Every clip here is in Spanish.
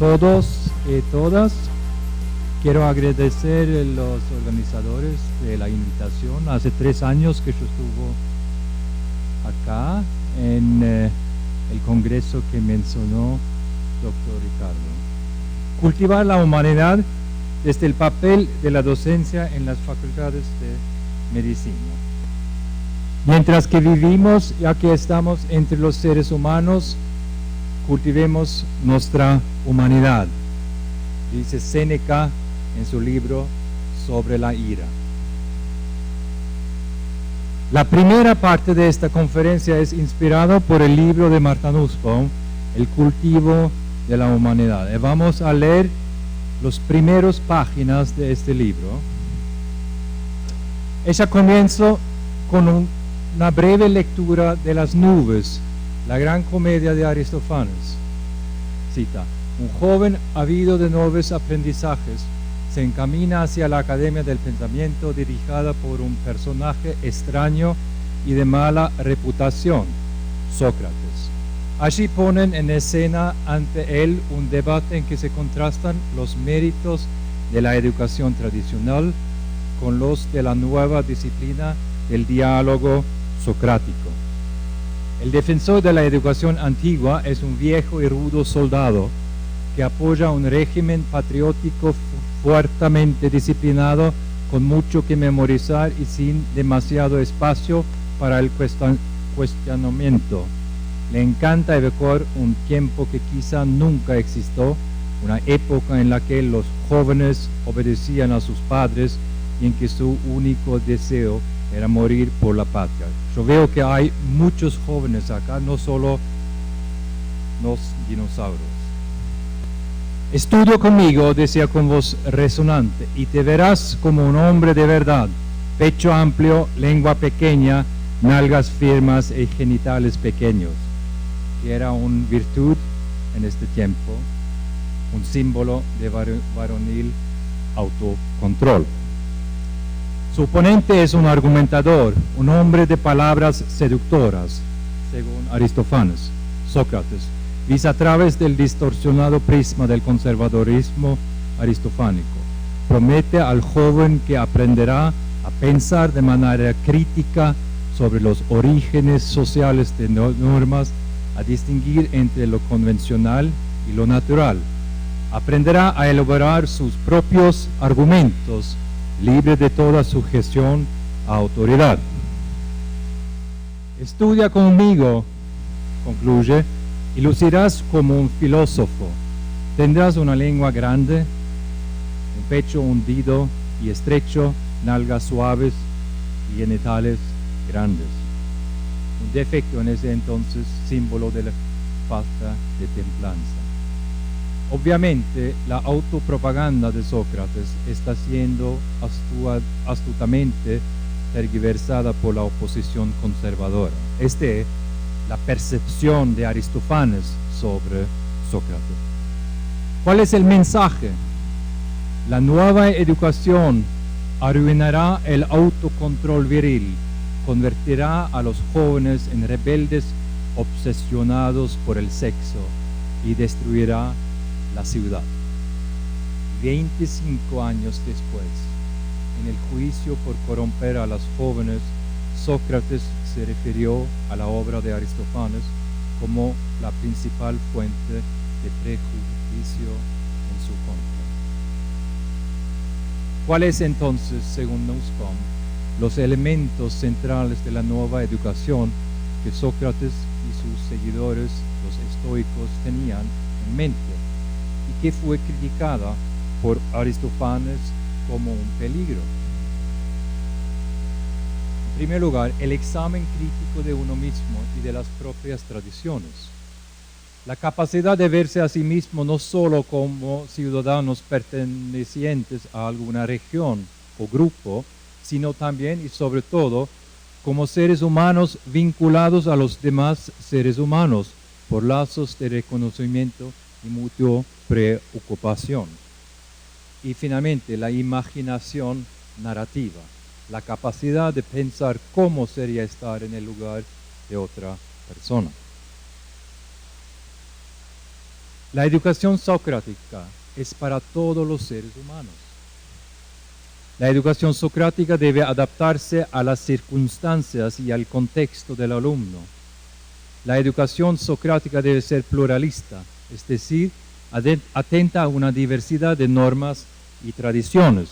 todos y todas. Quiero agradecer a los organizadores de la invitación. Hace 3 años que yo estuve acá en el congreso que mencionó doctor Ricardo. Cultivar la humanidad desde el papel de la docencia en las facultades de medicina. Mientras que vivimos, ya que estamos entre los seres humanos, cultivemos nuestra humanidad, dice Séneca en su libro sobre la ira. La primera parte de esta conferencia es inspirada por el libro de Martha Nussbaum, El cultivo de la humanidad. Y vamos a leer las primeras páginas de este libro. Ella comienza con una breve lectura de Las nubes, la gran comedia de Aristófanes. Cita: un joven ávido de nuevos aprendizajes se encamina hacia la Academia del Pensamiento dirigida por un personaje extraño y de mala reputación, Sócrates. Allí ponen en escena ante él un debate en que se contrastan los méritos de la educación tradicional con los de la nueva disciplina del diálogo socrático. El defensor de la educación antigua es un viejo y rudo soldado que apoya un régimen patriótico fuertemente disciplinado, con mucho que memorizar y sin demasiado espacio para el cuestionamiento. Le encanta evocar un tiempo que quizá nunca existió, una época en la que los jóvenes obedecían a sus padres y en que su único deseo era morir por la patria. Yo veo que hay muchos jóvenes acá, no solo los dinosaurios. Estudia conmigo, decía con voz resonante, y te verás como un hombre de verdad, pecho amplio, lengua pequeña, nalgas firmes y genitales pequeños, que era una virtud en este tiempo, un símbolo de varonil autocontrol. Su oponente es un argumentador, un hombre de palabras seductoras, según Aristófanes. Sócrates vista a través del distorsionado prisma del conservadorismo aristofánico. Promete al joven que aprenderá a pensar de manera crítica sobre los orígenes sociales de normas, a distinguir entre lo convencional y lo natural. Aprenderá a elaborar sus propios argumentos, libre de toda sujeción a autoridad. Estudia conmigo, concluye, y lucirás como un filósofo. Tendrás una lengua grande, un pecho hundido y estrecho, nalgas suaves y genitales grandes. Un defecto en ese entonces, símbolo de la falta de templanza. Obviamente, la autopropaganda de Sócrates está siendo astutamente tergiversada por la oposición conservadora. La percepción de Aristófanes sobre Sócrates. ¿Cuál es el mensaje? La nueva educación arruinará el autocontrol viril, convertirá a los jóvenes en rebeldes obsesionados por el sexo y destruirá la ciudad. 25 años después, en el juicio por corromper a los jóvenes, Sócrates se refirió a la obra de Aristófanes como la principal fuente de prejuicio en su contra. ¿Cuáles entonces, según Nussbaum, los elementos centrales de la nueva educación que Sócrates y sus seguidores, los estoicos, tenían en mente y que fue criticada por Aristófanes como un peligro? En primer lugar, el examen crítico de uno mismo y de las propias tradiciones. La capacidad de verse a sí mismo no solo como ciudadanos pertenecientes a alguna región o grupo, sino también y sobre todo como seres humanos vinculados a los demás seres humanos por lazos de reconocimiento y mutua preocupación. Y finalmente, la imaginación narrativa. La capacidad de pensar cómo sería estar en el lugar de otra persona. La educación socrática es para todos los seres humanos. La educación socrática debe adaptarse a las circunstancias y al contexto del alumno. La educación socrática debe ser pluralista, es decir, atenta a una diversidad de normas y tradiciones.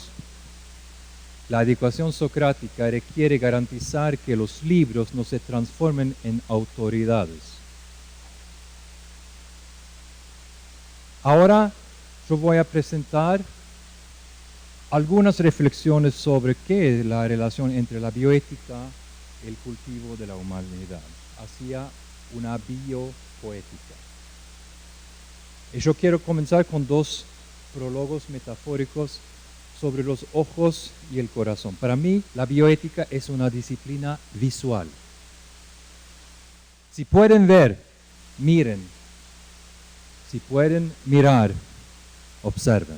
La educación socrática requiere garantizar que los libros no se transformen en autoridades. Ahora yo voy a presentar algunas reflexiones sobre qué es la relación entre la bioética y el cultivo de la humanidad, hacia una biopoética. Y yo quiero comenzar con dos prólogos metafóricos sobre los ojos y el corazón. Para mí, la bioética es una disciplina visual. Si pueden ver, miren. Si pueden mirar, observen.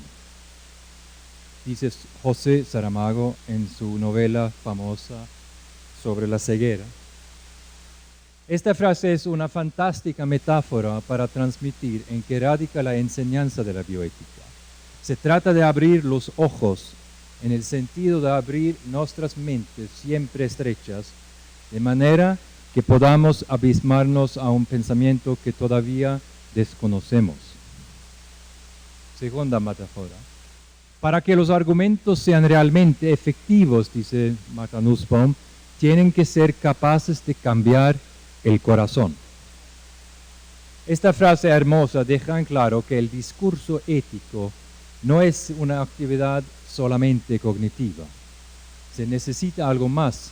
Dice José Saramago en su novela famosa sobre la ceguera. Esta frase es una fantástica metáfora para transmitir en qué radica la enseñanza de la bioética. Se trata de abrir los ojos en el sentido de abrir nuestras mentes siempre estrechas, de manera que podamos abismarnos a un pensamiento que todavía desconocemos. Segunda metáfora. Para que los argumentos sean realmente efectivos, dice Martha Nussbaum, tienen que ser capaces de cambiar el corazón. Esta frase hermosa deja en claro que el discurso ético no es una actividad solamente cognitiva. Se necesita algo más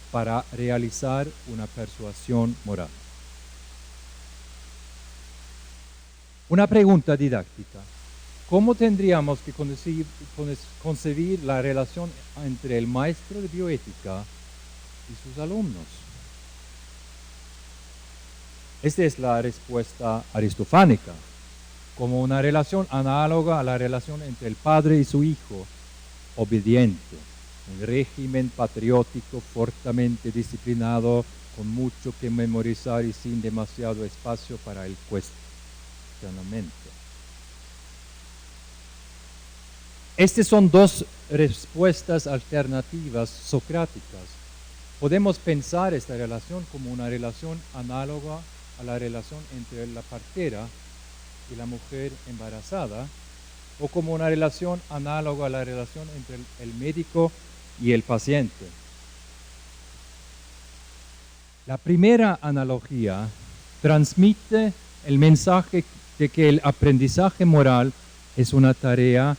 para realizar una persuasión moral. Una pregunta didáctica. ¿Cómo tendríamos que concebir la relación entre el maestro de bioética y sus alumnos? Esta es la respuesta aristofánica, como una relación análoga a la relación entre el padre y su hijo, obediente, un régimen patriótico fuertemente disciplinado, con mucho que memorizar y sin demasiado espacio para el cuestionamiento. Estas son dos respuestas alternativas socráticas. Podemos pensar esta relación como una relación análoga a la relación entre la partera y la mujer embarazada, o como una relación análoga a la relación entre el médico y el paciente. La primera analogía transmite el mensaje de que el aprendizaje moral es una tarea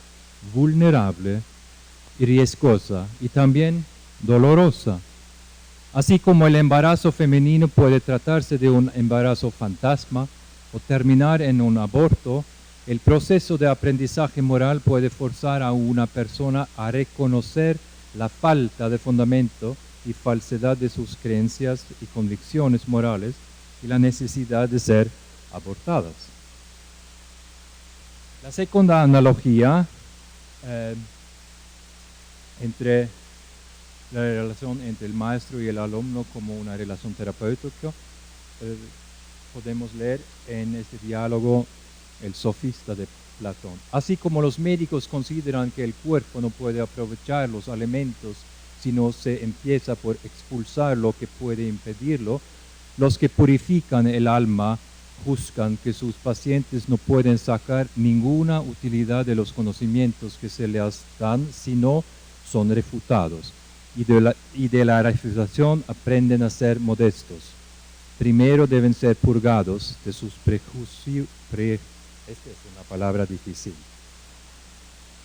vulnerable y riesgosa y también dolorosa. Así como el embarazo femenino puede tratarse de un embarazo fantasma o terminar en un aborto, el proceso de aprendizaje moral puede forzar a una persona a reconocer la falta de fundamento y falsedad de sus creencias y convicciones morales y la necesidad de ser abortadas. La segunda analogía entre la relación entre el maestro y el alumno como una relación terapéutica podemos leer en este diálogo El sofista de Platón. Así como los médicos consideran que el cuerpo no puede aprovechar los alimentos si no se empieza por expulsar lo que puede impedirlo, los que purifican el alma juzgan que sus pacientes no pueden sacar ninguna utilidad de los conocimientos que se les dan si no son refutados. Y de la refutación aprenden a ser modestos. Primero deben ser purgados de sus prejuicios. Esta es una palabra difícil.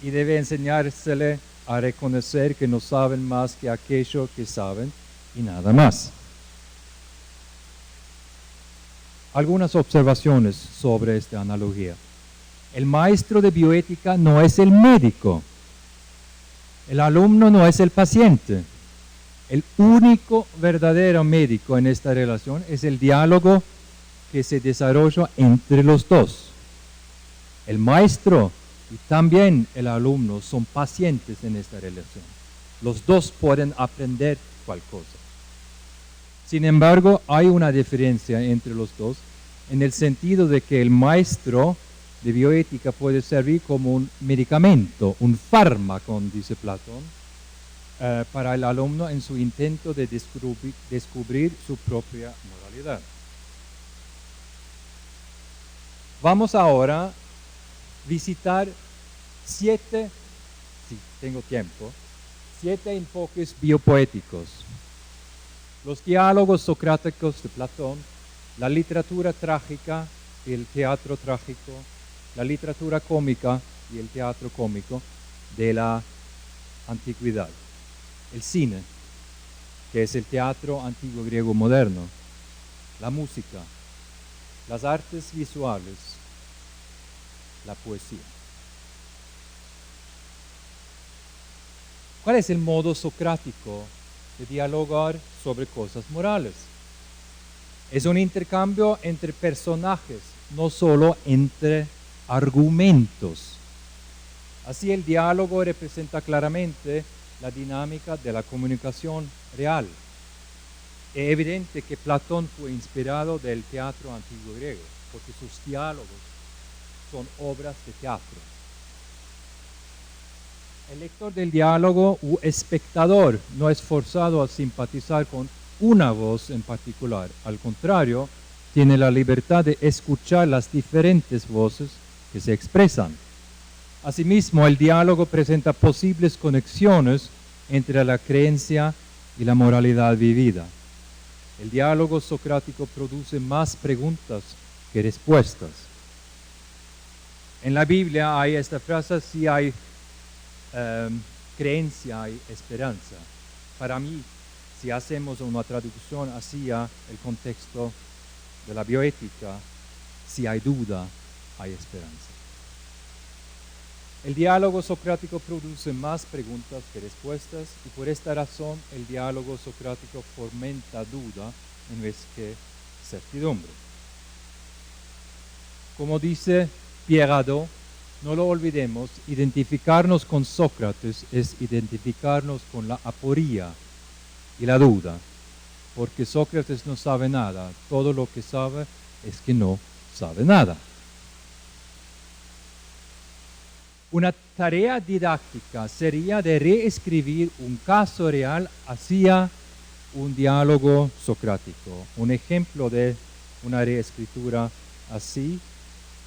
Y debe enseñársele a reconocer que no saben más que aquello que saben y nada más. Algunas observaciones sobre esta analogía. El maestro de bioética no es el médico. El alumno no es el paciente. El único verdadero médico en esta relación es el diálogo que se desarrolla entre los dos. El maestro y también el alumno son pacientes en esta relación. Los dos pueden aprender cualquier cosa. Sin embargo, hay una diferencia entre los dos en el sentido de que el maestro de bioética puede servir como un medicamento, un fármaco, dice Platón, para el alumno en su intento de descubrir su propia moralidad. Vamos ahora a visitar 7, si tengo tiempo, 7 enfoques biopoéticos. Los diálogos socráticos de Platón, la literatura trágica y el teatro trágico, la literatura cómica y el teatro cómico de la antigüedad. El cine, que es el teatro antiguo griego moderno, la música, las artes visuales, la poesía. ¿Cuál es el modo socrático de dialogar sobre cosas morales? Es un intercambio entre personajes, no solo entre argumentos. Así el diálogo representa claramente la dinámica de la comunicación real. Es evidente que Platón fue inspirado del teatro antiguo griego, porque sus diálogos son obras de teatro. El lector del diálogo u espectador no es forzado a simpatizar con una voz en particular. Al contrario, tiene la libertad de escuchar las diferentes voces que se expresan. Asimismo, el diálogo presenta posibles conexiones entre la creencia y la moralidad vivida. El diálogo socrático produce más preguntas que respuestas. En la Biblia hay esta frase: si hay creencia, hay esperanza. Para mí, si hacemos una traducción hacia el contexto de la bioética, si hay duda, hay esperanza. El diálogo socrático produce más preguntas que respuestas, y por esta razón el diálogo socrático fomenta duda en vez que certidumbre. Como dice Pierre Hadot, no lo olvidemos, identificarnos con Sócrates es identificarnos con la aporía y la duda, porque Sócrates no sabe nada, todo lo que sabe es que no sabe nada. Una tarea didáctica sería de reescribir un caso real hacia un diálogo socrático. Un ejemplo de una reescritura así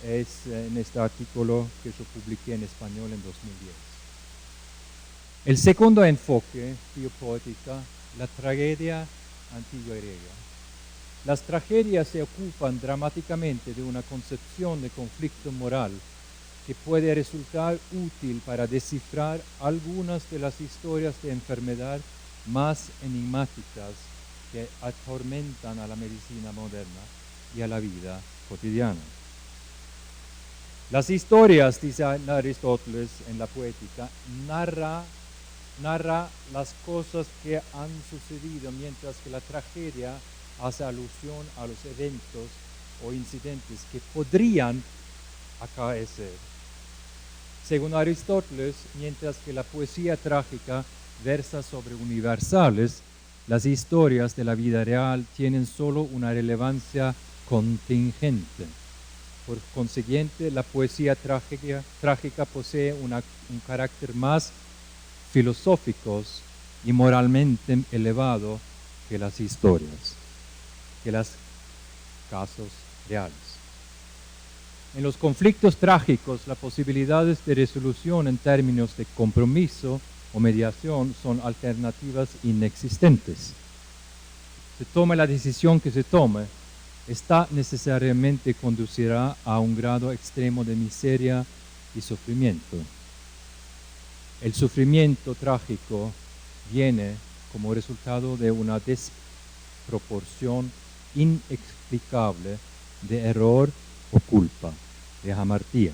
es en este artículo que yo publiqué en español en 2010. El segundo enfoque biopoética, la tragedia antigua griega. Las tragedias se ocupan dramáticamente de una concepción de conflicto moral que puede resultar útil para descifrar algunas de las historias de enfermedad más enigmáticas que atormentan a la medicina moderna y a la vida cotidiana. Las historias, dice Aristóteles en la Poética, narra las cosas que han sucedido, mientras que la tragedia hace alusión a los eventos o incidentes que podrían acaecer. Según Aristóteles, mientras que la poesía trágica versa sobre universales, las historias de la vida real tienen solo una relevancia contingente. Por consiguiente, la poesía trágica posee un carácter más filosófico y moralmente elevado que las historias, que los casos reales. En los conflictos trágicos, las posibilidades de resolución en términos de compromiso o mediación son alternativas inexistentes. Se tome la decisión que se tome, esta necesariamente conducirá a un grado extremo de miseria y sufrimiento. El sufrimiento trágico viene como resultado de una desproporción inexplicable de error o culpa, de amartía.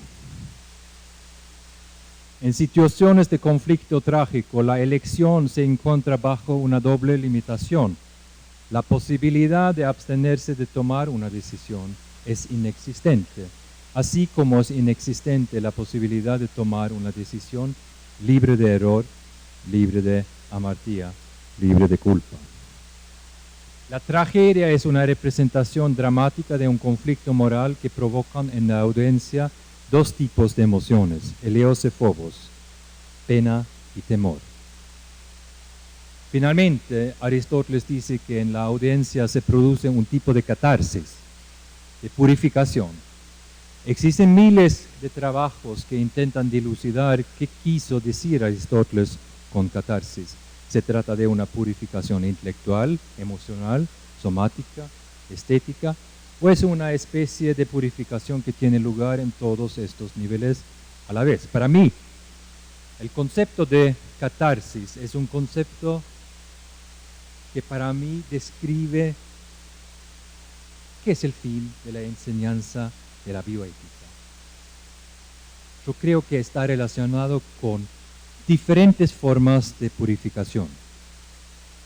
En situaciones de conflicto trágico, la elección se encuentra bajo una doble limitación. La posibilidad de abstenerse de tomar una decisión es inexistente, así como es inexistente la posibilidad de tomar una decisión libre de error, libre de amartía, libre de culpa. La tragedia es una representación dramática de un conflicto moral que provocan en la audiencia dos tipos de emociones, eleos y phobos, pena y temor. Finalmente, Aristóteles dice que en la audiencia se produce un tipo de catarsis, de purificación. Existen miles de trabajos que intentan dilucidar qué quiso decir Aristóteles con catarsis. Se trata de una purificación intelectual, emocional, somática, estética, o es una especie de purificación que tiene lugar en todos estos niveles a la vez. Para mí, el concepto de catarsis es un concepto que para mí describe qué es el fin de la enseñanza de la bioética. Yo creo que está relacionado con diferentes formas de purificación: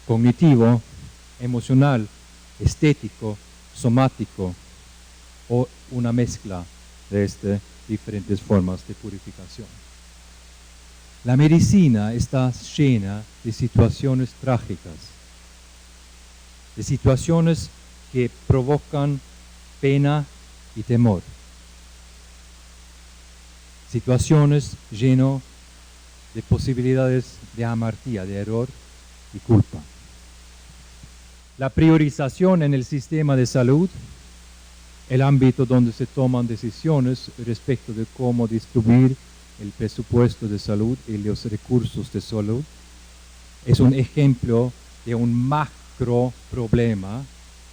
cognitivo, emocional, estético, somático, o una mezcla de estas diferentes formas de purificación. La medicina está llena de situaciones trágicas, de situaciones que provocan pena y temor, situaciones llenas de posibilidades de amartía, de error y culpa. La priorización en el sistema de salud, el ámbito donde se toman decisiones respecto de cómo distribuir el presupuesto de salud y los recursos de salud, es un ejemplo de un macro problema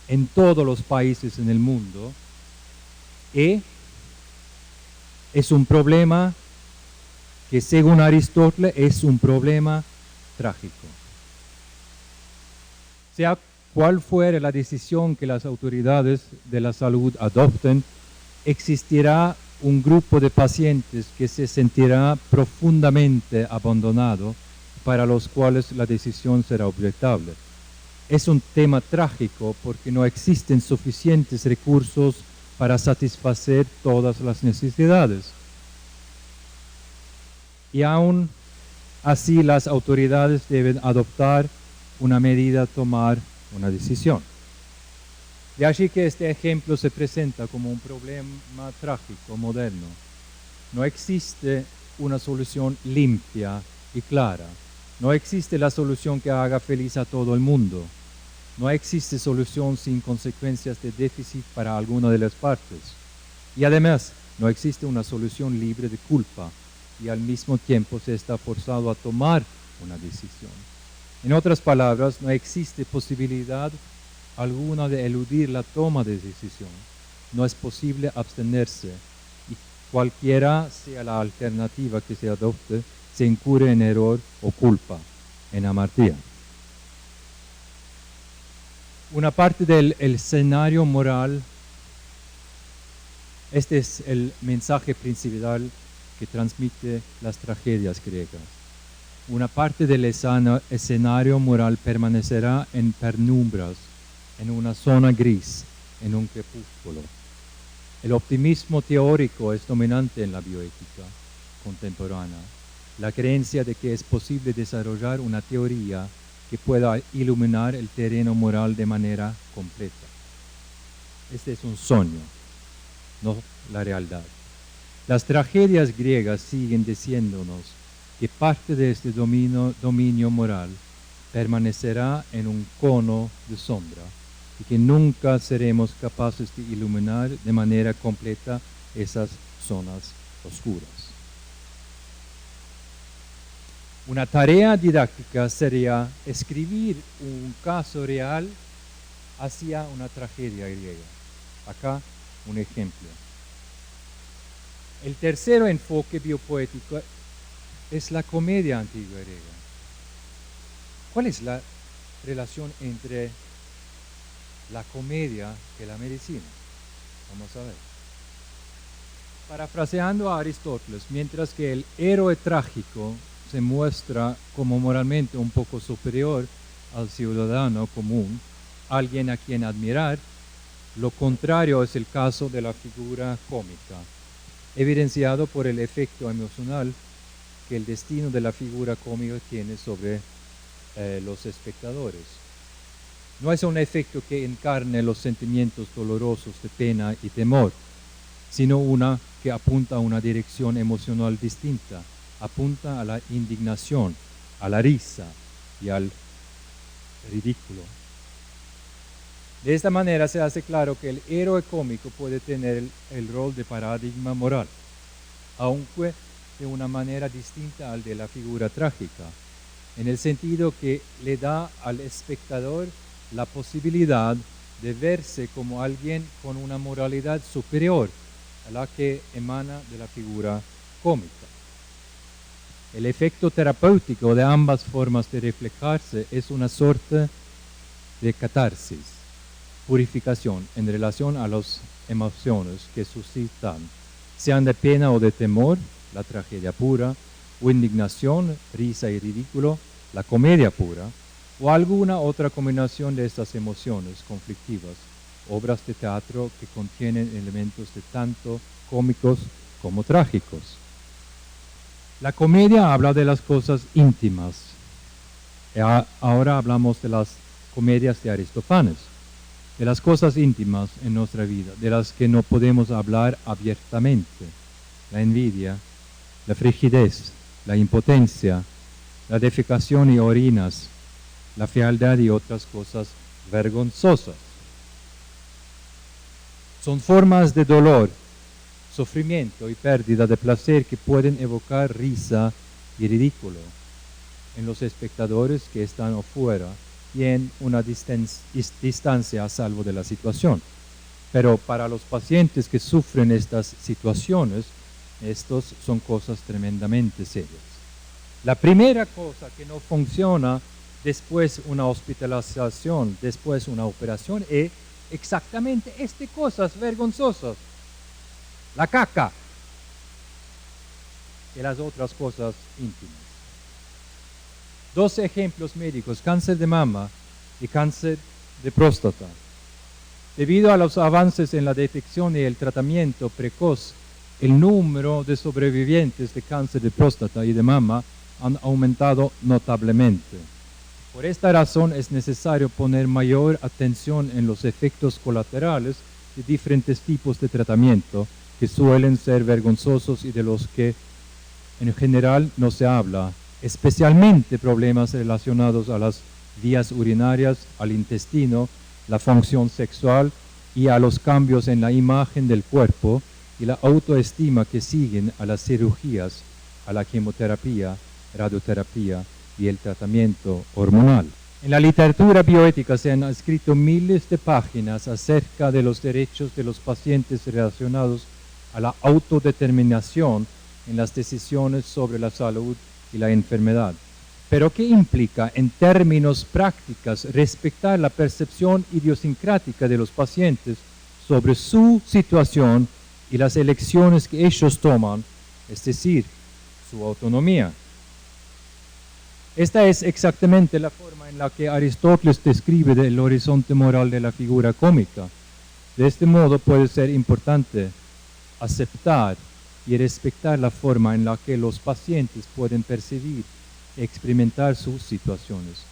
en todos los países en el mundo, y es un problema que, según Aristóteles, es un problema trágico. Sea cual fuera la decisión que las autoridades de la salud adopten, existirá un grupo de pacientes que se sentirá profundamente abandonado, para los cuales la decisión será objetable. Es un tema trágico porque no existen suficientes recursos para satisfacer todas las necesidades. Y aún así las autoridades deben adoptar una medida, tomar una decisión. De allí que este ejemplo se presenta como un problema trágico moderno. No existe una solución limpia y clara. No existe la solución que haga feliz a todo el mundo. No existe solución sin consecuencias de déficit para alguna de las partes. Y además, no existe una solución libre de culpa, y al mismo tiempo se está forzado a tomar una decisión. En otras palabras, no existe posibilidad alguna de eludir la toma de decisión. No es posible abstenerse, y cualquiera sea la alternativa que se adopte, se incurre en error o culpa, en amartía. Una parte del escenario moral, este es el mensaje principal que transmite las tragedias griegas. Una parte del escenario moral permanecerá en penumbras, en una zona gris, en un crepúsculo. El optimismo teórico es dominante en la bioética contemporánea. La creencia de que es posible desarrollar una teoría que pueda iluminar el terreno moral de manera completa. Este es un sueño, no la realidad. Las tragedias griegas siguen diciéndonos que parte de este dominio moral permanecerá en un cono de sombra, y que nunca seremos capaces de iluminar de manera completa esas zonas oscuras. Una tarea didáctica sería escribir un caso real hacia una tragedia griega. Acá un ejemplo. El tercer enfoque biopoético es la comedia antigua griega. ¿Cuál es la relación entre la comedia y la medicina? Vamos a ver. Parafraseando a Aristóteles, mientras que el héroe trágico se muestra como moralmente un poco superior al ciudadano común, alguien a quien admirar, lo contrario es el caso de la figura cómica, evidenciado por el efecto emocional que el destino de la figura cómica tiene sobre los espectadores. No es un efecto que encarne los sentimientos dolorosos de pena y temor, sino una que apunta a una dirección emocional distinta, apunta a la indignación, a la risa y al ridículo. De esta manera se hace claro que el héroe cómico puede tener el rol de paradigma moral, aunque de una manera distinta al de la figura trágica, en el sentido que le da al espectador la posibilidad de verse como alguien con una moralidad superior a la que emana de la figura cómica. El efecto terapéutico de ambas formas de reflejarse es una suerte de catarsis, purificación en relación a las emociones que suscitan, sean de pena o de temor, la tragedia pura, o indignación, risa y ridículo, la comedia pura, o alguna otra combinación de estas emociones conflictivas, obras de teatro que contienen elementos de tanto cómicos como trágicos. La comedia habla de las cosas íntimas. Ahora hablamos de las comedias de Aristófanes, de las cosas íntimas en nuestra vida, de las que no podemos hablar abiertamente: la envidia, la frigidez, la impotencia, la defecación y orinas, la fealdad y otras cosas vergonzosas. Son formas de dolor, sufrimiento y pérdida de placer que pueden evocar risa y ridículo en los espectadores que están afuera y en una distancia a salvo de la situación. Pero para los pacientes que sufren estas situaciones, estos son cosas tremendamente serias. La primera cosa que no funciona después una hospitalización, después una operación, es exactamente estas cosas vergonzosas: la caca y las otras cosas íntimas. Dos ejemplos médicos: cáncer de mama y cáncer de próstata. Debido a los avances en la detección y el tratamiento precoz, el número de sobrevivientes de cáncer de próstata y de mama han aumentado notablemente. Por esta razón es necesario poner mayor atención en los efectos colaterales de diferentes tipos de tratamiento que suelen ser vergonzosos y de los que en general no se habla, especialmente problemas relacionados a las vías urinarias, al intestino, la función sexual y a los cambios en la imagen del cuerpo y la autoestima que siguen a las cirugías, a la quimioterapia, radioterapia y el tratamiento hormonal. En la literatura bioética se han escrito miles de páginas acerca de los derechos de los pacientes relacionados a la autodeterminación en las decisiones sobre la salud y la enfermedad. Pero ¿qué implica en términos prácticos respetar la percepción idiosincrática de los pacientes sobre su situación y las elecciones que ellos toman, es decir, su autonomía? Esta es exactamente la forma en la que Aristóteles describe el horizonte moral de la figura cómica. De este modo puede ser importante aceptar y respetar la forma en la que los pacientes pueden percibir y experimentar sus situaciones.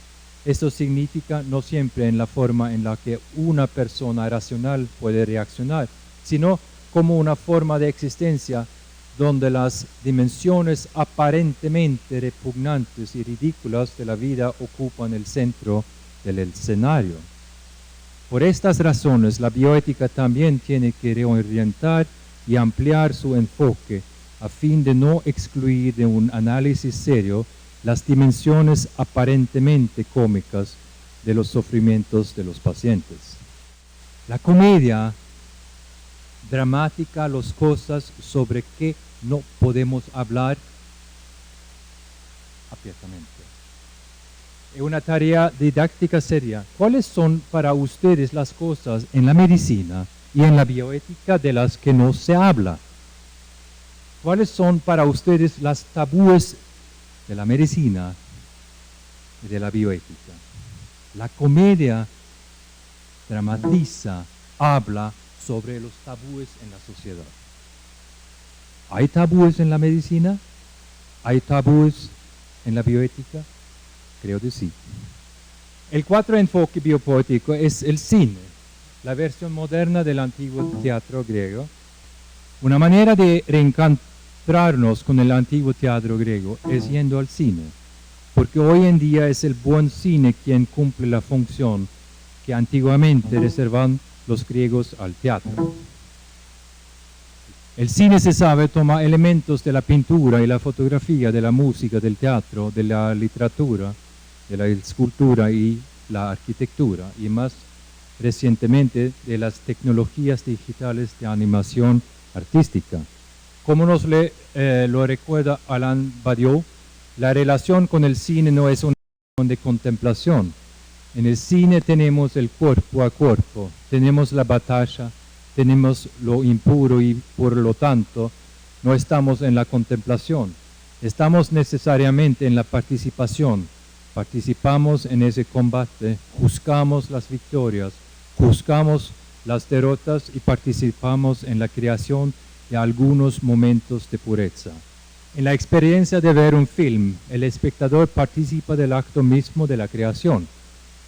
Esto significa no siempre en la forma en la que una persona racional puede reaccionar, sino como una forma de existencia donde las dimensiones aparentemente repugnantes y ridículas de la vida ocupan el centro del escenario. Por estas razones, la bioética también tiene que reorientar y ampliar su enfoque a fin de no excluir de un análisis serio las dimensiones aparentemente cómicas de los sufrimientos de los pacientes. La comedia dramática las cosas sobre que no podemos hablar abiertamente. Es una tarea didáctica seria. ¿Cuáles son para ustedes las cosas en la medicina y en la bioética de las que no se habla? ¿Cuáles son para ustedes las tabúes de la medicina y de la bioética? La comedia dramatiza, habla sobre los tabúes en la sociedad. ¿Hay tabúes en la medicina? ¿Hay tabúes en la bioética? Creo que sí. El cuarto enfoque biopoético es el cine, la versión moderna del antiguo teatro griego. Una manera de reencontrarnos con el antiguo teatro griego es yendo al cine, porque hoy en día es el buen cine quien cumple la función que antiguamente reservaban los griegos al teatro. El cine, se sabe, toma elementos de la pintura y la fotografía, de la música, del teatro, de la literatura, de la escultura y la arquitectura, y más recientemente de las tecnologías digitales de animación artística. Como nos lo recuerda Alain Badiou, la relación con el cine no es una relación de contemplación. En el cine tenemos el cuerpo a cuerpo, tenemos la batalla, tenemos lo impuro y por lo tanto no estamos en la contemplación. Estamos necesariamente en la participación. Participamos en ese combate, juzgamos las victorias, juzgamos las derrotas y participamos en la creación de algunos momentos de pureza. En la experiencia de ver un film, el espectador participa del acto mismo de la creación.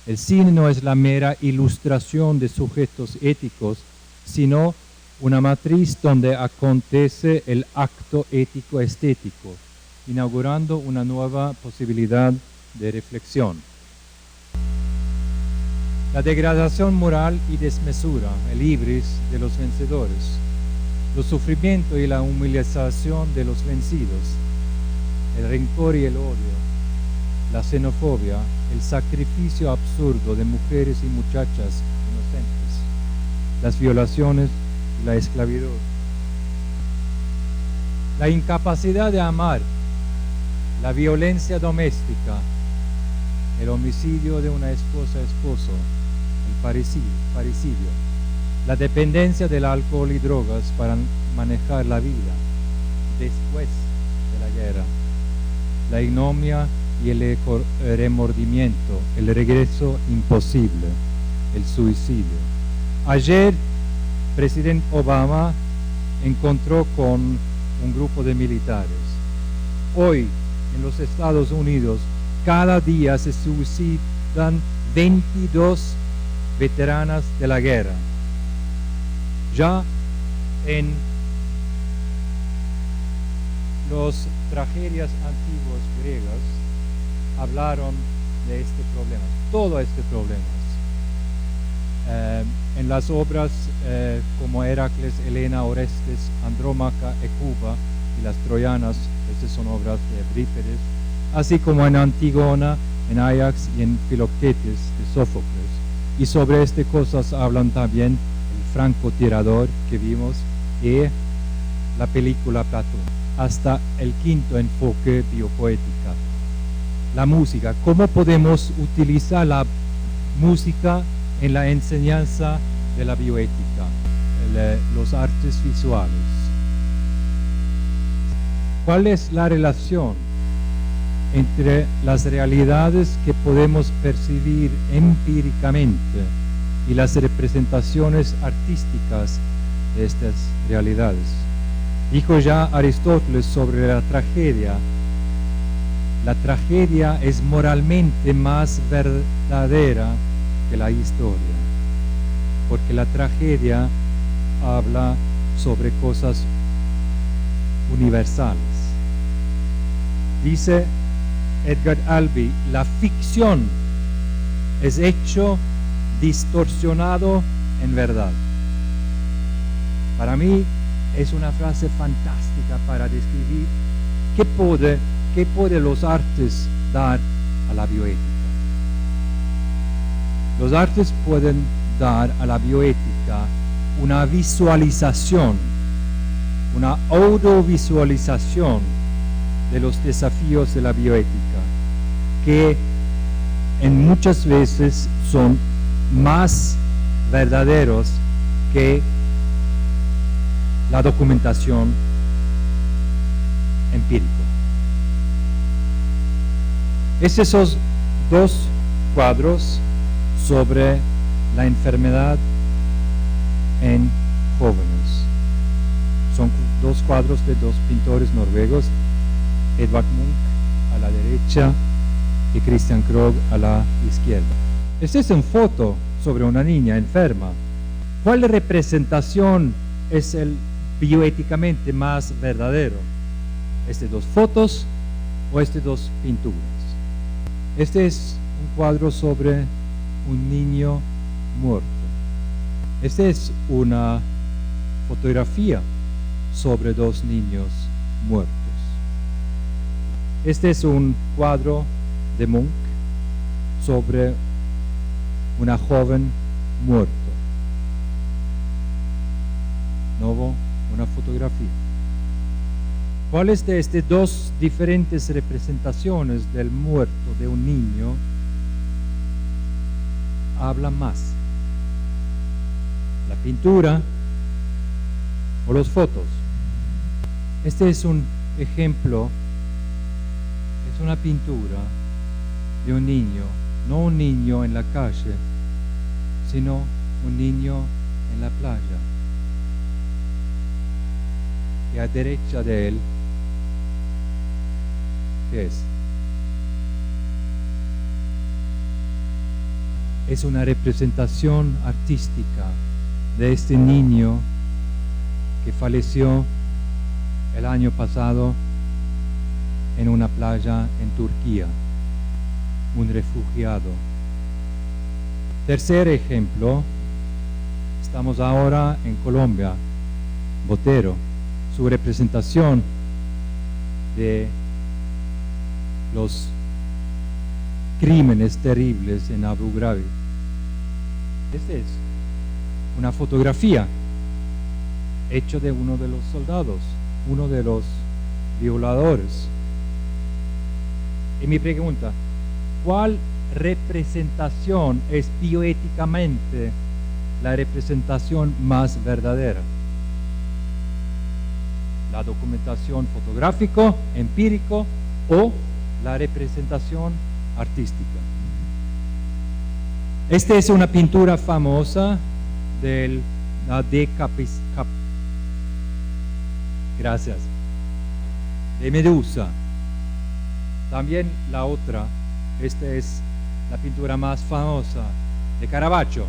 El cine no es la mera ilustración de sujetos éticos, sino una matriz donde acontece el acto ético-estético, inaugurando una nueva posibilidad de reflexión. La degradación moral y desmesura, el ibris de los vencedores, el sufrimiento y la humillación de los vencidos, el rencor y el odio, la xenofobia, el sacrificio absurdo de mujeres y muchachas inocentes, las violaciones y la esclavitud, la incapacidad de amar, la violencia doméstica, el homicidio de una esposo, el parricidio, la dependencia del alcohol y drogas para manejar la vida después de la guerra, la ignominia y el remordimiento, el regreso imposible, el suicidio. Ayer, presidente Obama encontró con un grupo de militares. Hoy, en los Estados Unidos, cada día se suicidan 22 veteranas de la guerra. Ya en las tragedias antiguas griegas hablaron de este problema, todo este problema. En las obras como Heracles, Helena, Orestes, Andrómaca, Hecuba y las Troyanas, estas son obras de Eurípides, así como en Antígona, en Ajax y en Filoctetes de Sófocles. Y sobre estas cosas hablan también el francotirador que vimos y la película Platón. Hasta el quinto enfoque biopoética, la música. ¿Cómo podemos utilizar la música en la enseñanza de la bioética, los artes visuales? ¿Cuál es la relación entre las realidades que podemos percibir empíricamente y las representaciones artísticas de estas realidades? Dijo ya Aristóteles sobre la tragedia es moralmente más verdadera que la historia, porque la tragedia habla sobre cosas universales. Dice Edgar Albee, la ficción es hecho distorsionado en verdad. Para mí es una frase fantástica para describir qué puede los artes dar a la bioética. Los artes pueden dar a la bioética una visualización, una autovisualización de los desafíos de la bioética, que en muchas veces son más verdaderos que la documentación empírica. Estos son dos cuadros sobre la enfermedad en jóvenes. Son dos cuadros de dos pintores noruegos, Edvard Munch a la derecha y Christian Krogh a la izquierda. Esta es una foto sobre una niña enferma. ¿Cuál representación es el bioéticamente más verdadero? ¿Estas dos fotos o estas dos pinturas? Este es un cuadro sobre un niño muerto. Esta es una fotografía sobre dos niños muertos. Este es un cuadro de Munch sobre una joven muerta. Nuevo, una fotografía. ¿Cuáles de estas dos diferentes representaciones del muerto de un niño hablan más? ¿La pintura o las fotos? Este es un ejemplo, es una pintura de un niño, no un niño en la calle, sino un niño en la playa. Y a derecha de él, ¿qué es? Es una representación artística de este niño que falleció el año pasado en una playa en Turquía, un refugiado. Tercer ejemplo, estamos ahora en Colombia, Botero, su representación de los crímenes terribles en Abu Ghraib. Esta es una fotografía hecha de uno de los soldados, uno de los violadores. Y mi pregunta, ¿cuál representación es bioéticamente la representación más verdadera? ¿La documentación fotográfico, empírico o la representación artística? Esta es una pintura famosa de Medusa. También la otra, esta es la pintura más famosa de Caravaggio.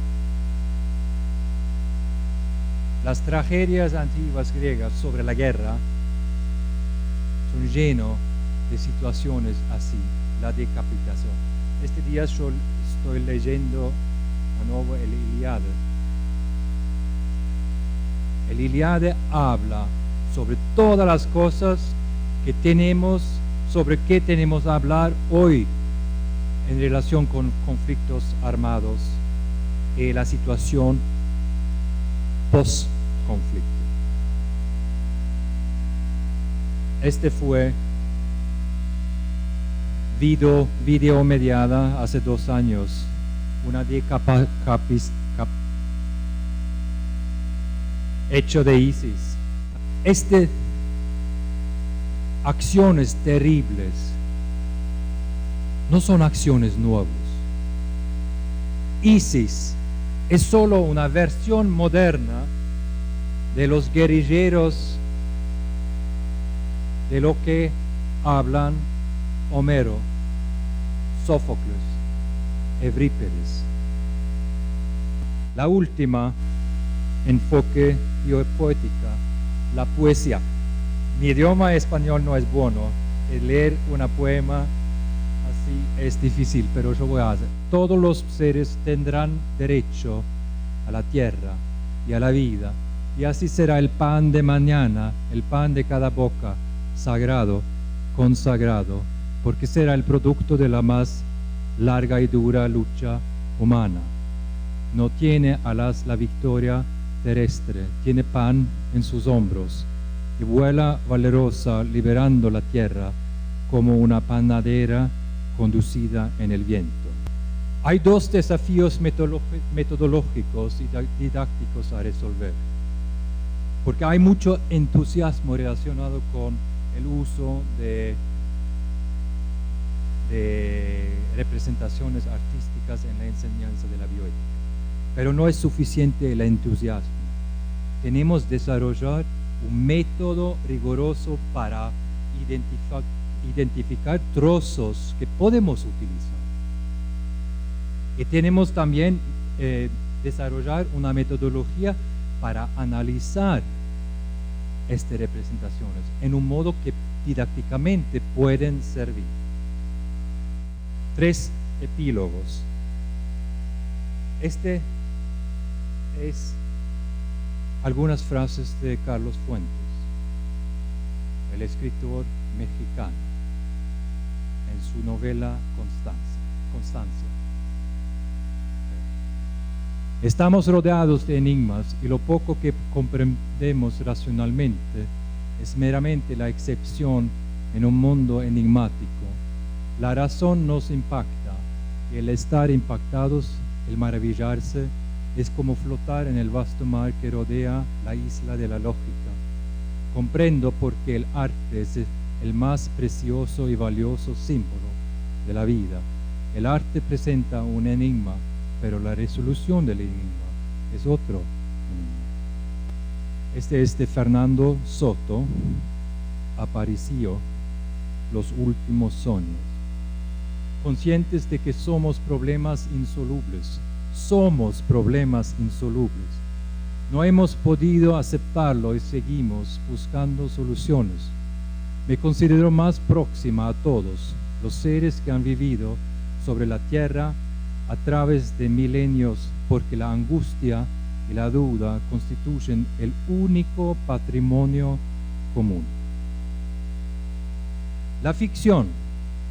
Las tragedias antiguas griegas sobre la guerra son llenas de situaciones así, la decapitación. Este día yo estoy leyendo de nuevo el Iliade. El Iliade habla sobre todas las cosas que tenemos, sobre qué tenemos que hablar hoy en relación con conflictos armados y la situación post-conflicto. Este fue video mediada hace 2 años, una hecho de ISIS. Acciones terribles no son acciones nuevas. ISIS es solo una versión moderna de los guerrilleros de lo que hablan Homero, Sófocles, Eurípides. La última enfoque biopoética, la poesía. Mi idioma español no es bueno, leer una poema así es difícil, pero yo voy a hacer. Todos los seres tendrán derecho a la tierra y a la vida, y así será el pan de mañana, el pan de cada boca, sagrado, consagrado, porque será el producto de la más larga y dura lucha humana. No tiene alas la victoria terrestre, tiene pan en sus hombros y vuela valerosa liberando la tierra como una panadera conducida en el viento. Hay 2 desafíos metodológicos y didácticos a resolver, porque hay mucho entusiasmo relacionado con el uso de representaciones artísticas en la enseñanza de la bioética, pero no es suficiente el entusiasmo. Tenemos que desarrollar un método riguroso para identificar trozos que podemos utilizar. Y tenemos también desarrollar una metodología para analizar estas representaciones en un modo que didácticamente pueden servir. 3 epílogos. Este es algunas frases de Carlos Fuentes, el escritor mexicano, en su novela Constancia. Estamos rodeados de enigmas y lo poco que comprendemos racionalmente es meramente la excepción en un mundo enigmático. La razón nos impacta y el estar impactados, el maravillarse, es como flotar en el vasto mar que rodea la isla de la lógica. Comprendo por qué el arte es el más precioso y valioso símbolo de la vida. El arte presenta un enigma, pero la resolución del enigma es otro enigma. Este es de Fernando Soto, Aparicio, Los últimos sueños. Conscientes de que somos problemas insolubles, no hemos podido aceptarlo y seguimos buscando soluciones. Me considero más próxima a todos los seres que han vivido sobre la tierra a través de milenios, porque la angustia y la duda constituyen el único patrimonio común. La ficción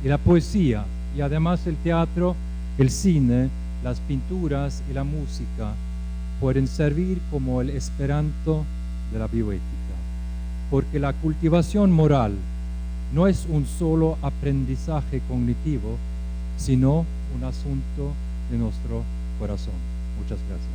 y la poesía, y además el teatro, el cine, las pinturas y la música pueden servir como el esperanto de la bioética, porque la cultivación moral no es un solo aprendizaje cognitivo, sino un asunto de nuestro corazón. Muchas gracias.